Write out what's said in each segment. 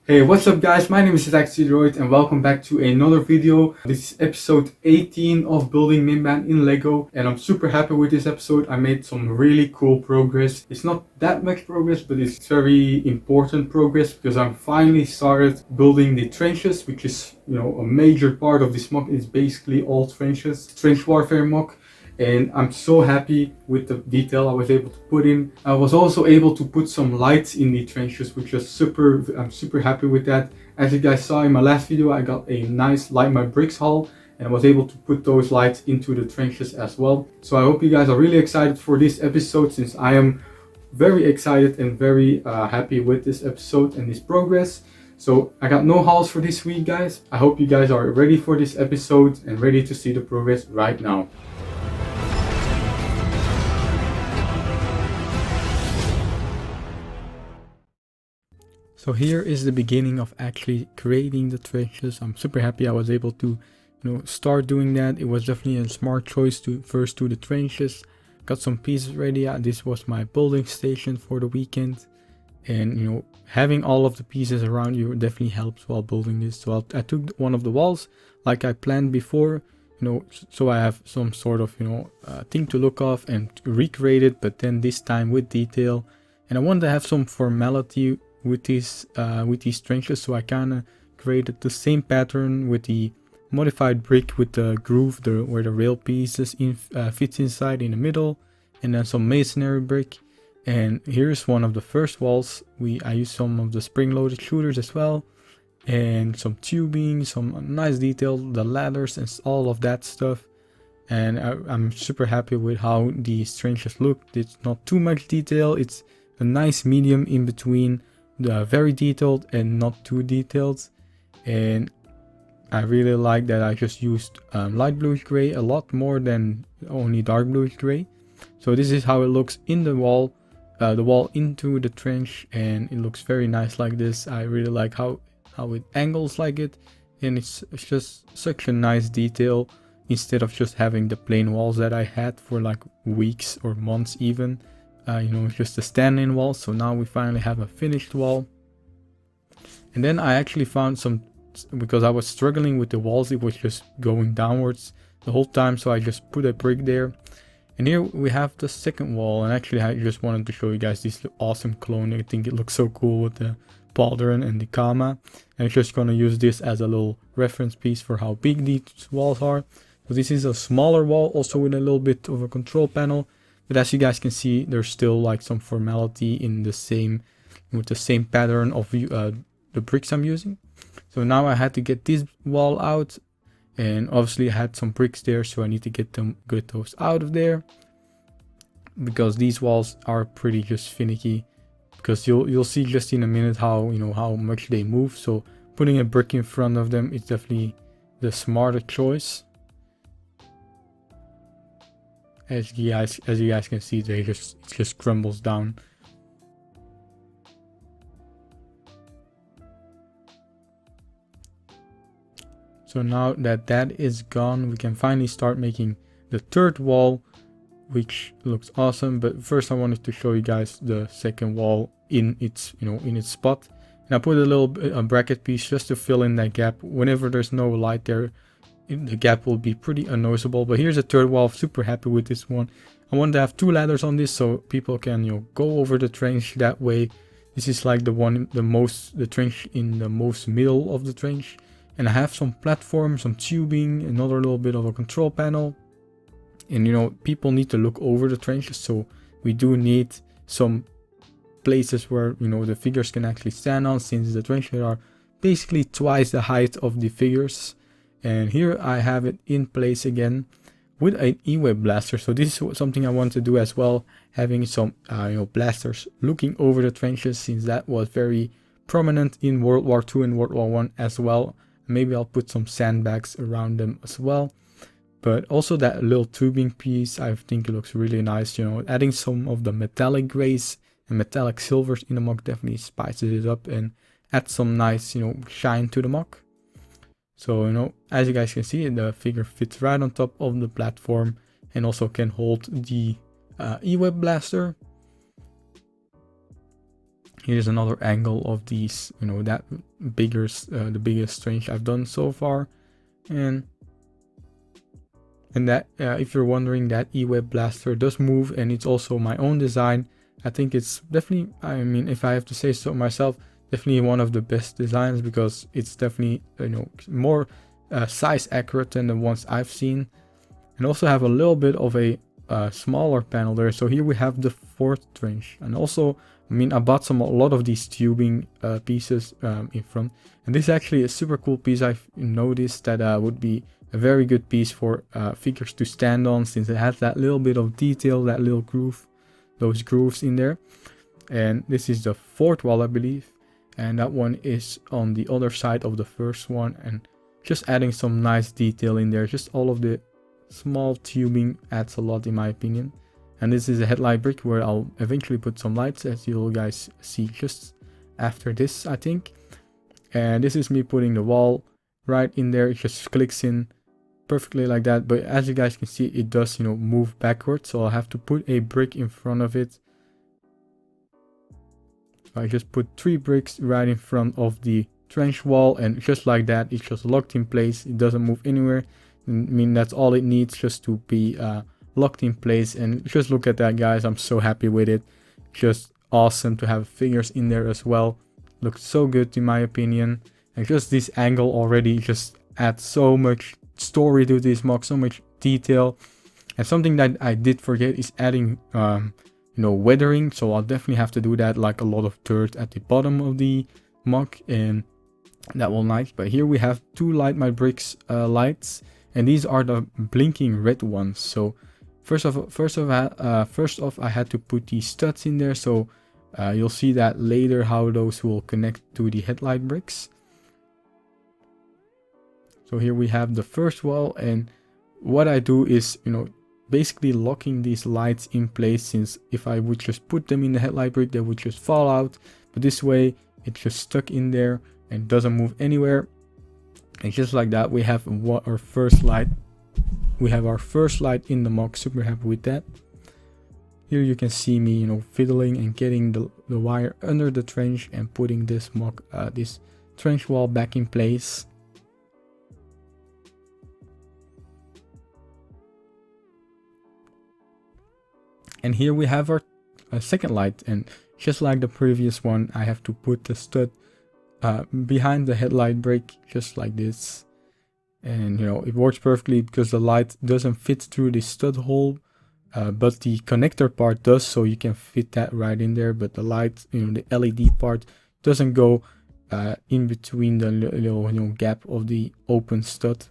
Hey, what's up guys? My name is Axidroid and welcome back to another video. This is episode 18 of building Mimban in Lego and I'm super happy with this episode. I made some really cool progress. It's not that much progress, but it's very important progress because I'm finally started building the trenches, which is, a major part of this mock. It's basically all trenches, trench warfare mock. And I'm so happy with the detail I was able to put in. I was also able to put some lights in the trenches, which is I'm super happy with that. As you guys saw in my last video, I got a nice Light My Bricks haul and I was able to put those lights into the trenches as well. So I hope you guys are really excited for this episode, since I am very excited and very happy with this episode and this progress. So I got no hauls for this week, guys. I hope you guys are ready for this episode and ready to see the progress right now. So here is the beginning of actually creating the trenches. I'm super happy I was able to, start doing that. It was definitely a smart choice to first do the trenches. Got some pieces ready. This was my building station for the weekend. And, having all of the pieces around you definitely helps while building this. So I took one of the walls like I planned before, so I have some sort of, thing to look off and recreate it, but then this time with detail. And I wanted to have some formality with these trenches, so I kind of created the same pattern with the modified brick with the groove where the rail pieces fits inside in the middle, and then some masonry brick. And here's one of the first walls. I used some of the spring-loaded shooters as well, and some tubing, some nice detail, the ladders and all of that stuff. And I'm super happy with how these trenches look. It's not too much detail, it's a nice medium in between the very detailed and not too detailed. And I really like that I just used light bluish gray a lot more than only dark bluish gray. So this is how it looks in the wall into the trench, and it looks very nice like this. I really like how it angles like it, and it's just such a nice detail instead of just having the plain walls that I had for like weeks or months even. Just a stand-in wall. So now we finally have a finished wall. And then I actually found some, because I was struggling with the walls, it was just going downwards the whole time, so I just put a brick there. And here we have the second wall, and actually I just wanted to show you guys this awesome clone. I think it looks so cool with the pauldron and the comma, and I'm just gonna use this as a little reference piece for how big these walls are. So this is a smaller wall, also with a little bit of a control panel. But as you guys can see, there's still like some formality in the same pattern of the bricks I'm using. So now I had to get this wall out, and obviously I had some bricks there, so I need to get those out of there, because these walls are pretty just finicky. Because you'll see just in a minute how much they move. So putting a brick in front of them is definitely the smarter choice. As you guys can see, it just crumbles down. So now that is gone, we can finally start making the third wall, which looks awesome. But first I wanted to show you guys the second wall in its spot. And I put a little bracket piece just to fill in that gap. Whenever there's no light there, the gap will be pretty unnoticeable. But here's a third wall. Super happy with this one. I want to have 2 ladders on this, so people can go over the trench that way. This is like the trench in the most middle of the trench. And I have some platform, some tubing, another little bit of a control panel. And people need to look over the trenches, so we do need some places where the figures can actually stand on, since the trenches are basically twice the height of the figures. And here I have it in place again with an E-Web blaster. So this is something I want to do as well, having some blasters looking over the trenches, since that was very prominent in World War II and World War I as well. Maybe I'll put some sandbags around them as well. But also that little tubing piece, I think it looks really nice. Adding some of the metallic grays and metallic silvers in the mock definitely spices it up and adds some nice shine to the mock. So as you guys can see, the figure fits right on top of the platform and also can hold the E-Web blaster. Here's another angle of these, you know, that the biggest trench I've done so far. And that if you're wondering, that E-Web blaster does move, and it's also my own design. I think it's definitely, I mean, if I have to say so myself, definitely one of the best designs, because it's definitely, you know, more size accurate than the ones I've seen, and also have a little bit of a smaller panel there. So here we have the fourth trench, and also, I mean, I bought a lot of these tubing pieces in front, and this is actually a super cool piece. I've noticed that would be a very good piece for figures to stand on, since it has that little bit of detail, that little groove, those grooves in there. And this is the fourth wall, I believe, and that one is on the other side of the first one, and just adding some nice detail in there. Just all of the small tubing adds a lot, in my opinion. And this is a headlight brick where I'll eventually put some lights, as you'll guys see just after this, I think. And this is me putting the wall right in there. It just clicks in perfectly like that, but as you guys can see, it does, you know, move backwards, so I'll have to put a brick in front of it. I just put 3 bricks right in front of the trench wall, and just like that, it's just locked in place. It doesn't move anywhere. I mean, that's all it needs, just to be locked in place. And just look at that, guys. I'm so happy with it. Just awesome to have figures in there as well. Looks so good, in my opinion. And just this angle already just adds so much story to this mock, so much detail. And something that I did forget is adding you know, weathering, so I'll definitely have to do that, like a lot of dirt at the bottom of the mock, and that will nice. But here we have 2 Light My Bricks lights, and these are the blinking red ones. So first off I had to put these studs in there, so you'll see that later how those will connect to the headlight bricks. So here we have the first wall, and what I do is, you know, basically locking these lights in place, since if I would just put them in the headlight brick, they would just fall out. But this way, it's just stuck in there and doesn't move anywhere. And just like that, we have our first light. We have our first light in the mock. Super happy with that. Here you can see me, you know, fiddling and getting the wire under the trench and putting this mock, this trench wall back in place. And here we have our second light, and just like the previous one, I have to put the stud behind the headlight brick, just like this. And, you know, it works perfectly because the light doesn't fit through the stud hole, but the connector part does, so you can fit that right in there. But the light, you know, the LED part doesn't go in between the little, you know, gap of the open stud.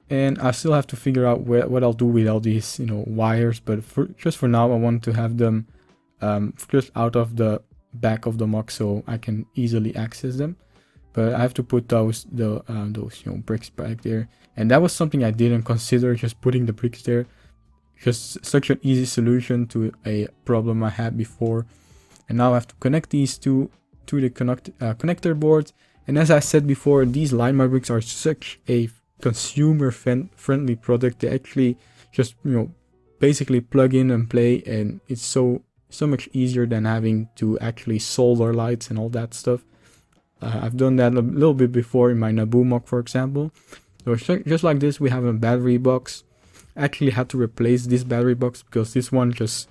And I still have to figure out what I'll do with all these, you know, wires. But just for now, I want to have them just out of the back of the mock, so I can easily access them. But I have to put those you know, bricks back there. And that was something I didn't consider, just putting the bricks there. Just such an easy solution to a problem I had before. And now I have to connect these two to the connector board. And as I said before, these Light My Bricks are such a consumer friendly product. They actually just, you know, basically plug in and play, and it's so much easier than having to actually solder lights and all that stuff. I've done that a little bit before in my Naboo mock, for example. So just like this, we have a battery box. I actually had to replace this battery box because this one just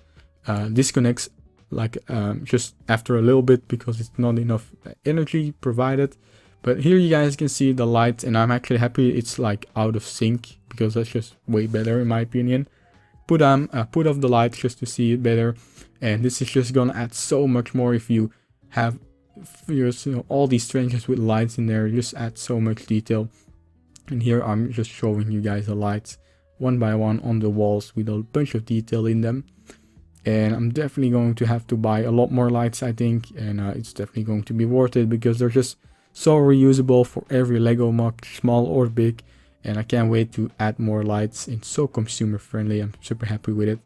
disconnects like just after a little bit because it's not enough energy provided. But here you guys can see the lights, and I'm actually happy it's like out of sync, because that's just way better in my opinion. Put off the lights just to see it better, and this is just gonna add so much more if you have, you know, all these trenches with lights in there. Just add so much detail. And here I'm just showing you guys the lights one by one on the walls with a bunch of detail in them. And I'm definitely going to have to buy a lot more lights, I think, and it's definitely going to be worth it because they're just so reusable for every Lego mock, small or big. And I can't wait to add more lights. It's so consumer friendly. I'm super happy with it.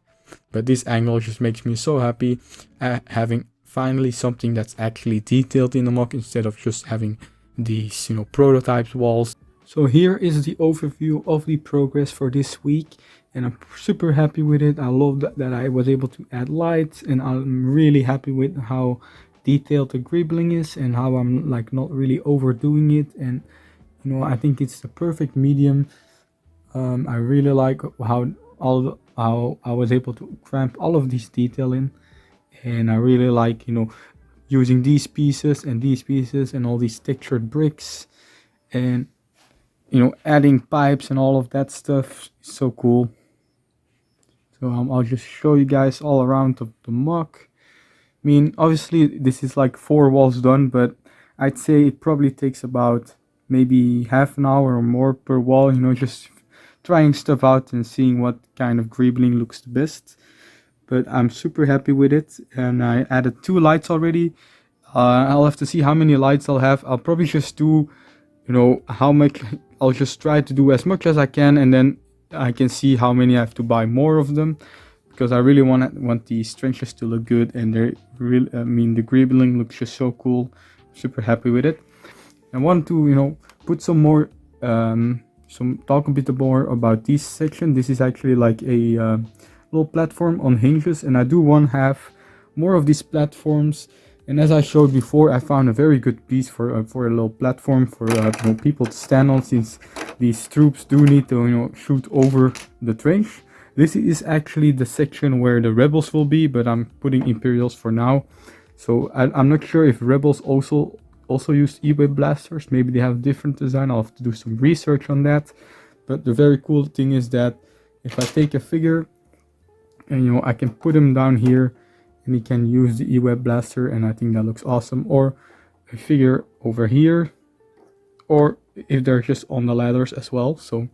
But this angle just makes me so happy having finally something that's actually detailed in the mock instead of just having these, you know, prototypes walls. So here is the overview of the progress for this week, and I'm super happy with it. I love that I was able to add lights, and I'm really happy with how detailed the gribbling is and how I'm like not really overdoing it. And you know, I think it's the perfect medium. I really like how I was able to cramp all of this detail in, and I really like, you know, using these pieces and all these textured bricks, and you know, adding pipes and all of that stuff is so cool. So I'll just show you guys all around the mock. I mean, obviously this is like 4 walls done, but I'd say it probably takes about maybe half an hour or more per wall, you know, just trying stuff out and seeing what kind of greebling looks the best. But I'm super happy with it, and I added 2 lights already. I'll have to see how many lights I'll have. I'll probably just do, you know, how much. I'll just try to do as much as I can, and then I can see how many I have to buy more of them, because I really want these trenches to look good, and they're really, I mean, the greebling looks just so cool. Super happy with it. I want to, you know, put some more, talk a bit more about this section. This is actually like a little platform on hinges, and I do want to have more of these platforms. And as I showed before, I found a very good piece for a little platform for you know, people to stand on, since these troops do need to, you know, shoot over the trench. This is actually the section where the rebels will be, but I'm putting Imperials for now. So I'm not sure if rebels also use E-wave blasters. Maybe they have different design. I'll have to do some research on that. But the very cool thing is that if I take a figure, and you know, I can put him down here, and he can use the E-web blaster, and I think that looks awesome. Or a figure over here, or if they're just on the ladders as well. So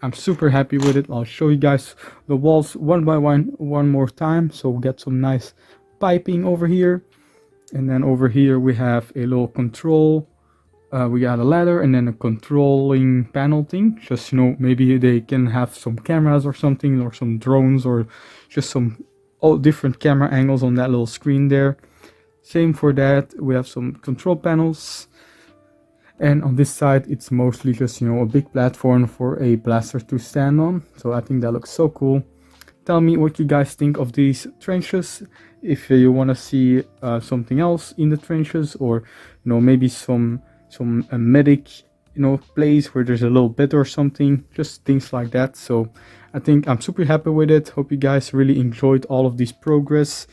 I'm super happy with it. I'll show you guys the walls one by one more time, so we'll get some nice piping over here. And then over here we have a little control. We got a ladder and then a controlling panel thing. Just, you know, maybe they can have some cameras or something, or some drones, or just some all different camera angles on that little screen there. Same for that. We have some control panels. And on this side, it's mostly just, you know, a big platform for a blaster to stand on. So I think that looks so cool. Tell me what you guys think of these trenches. If you want to see something else in the trenches, or, you know, maybe some medic, you know, place where there's a little bit or something, just things like that. So I think I'm super happy with it. Hope you guys really enjoyed all of this progress.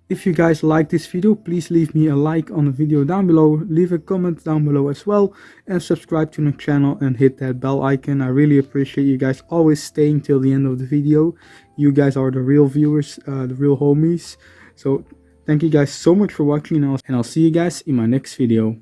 If you guys like this video, please leave me a like on the video down below, leave a comment down below as well, and subscribe to the channel and hit that bell icon. I really appreciate you guys always staying till the end of the video. You guys are the real viewers, the real homies. So thank you guys so much for watching, and I'll see you guys in my next video.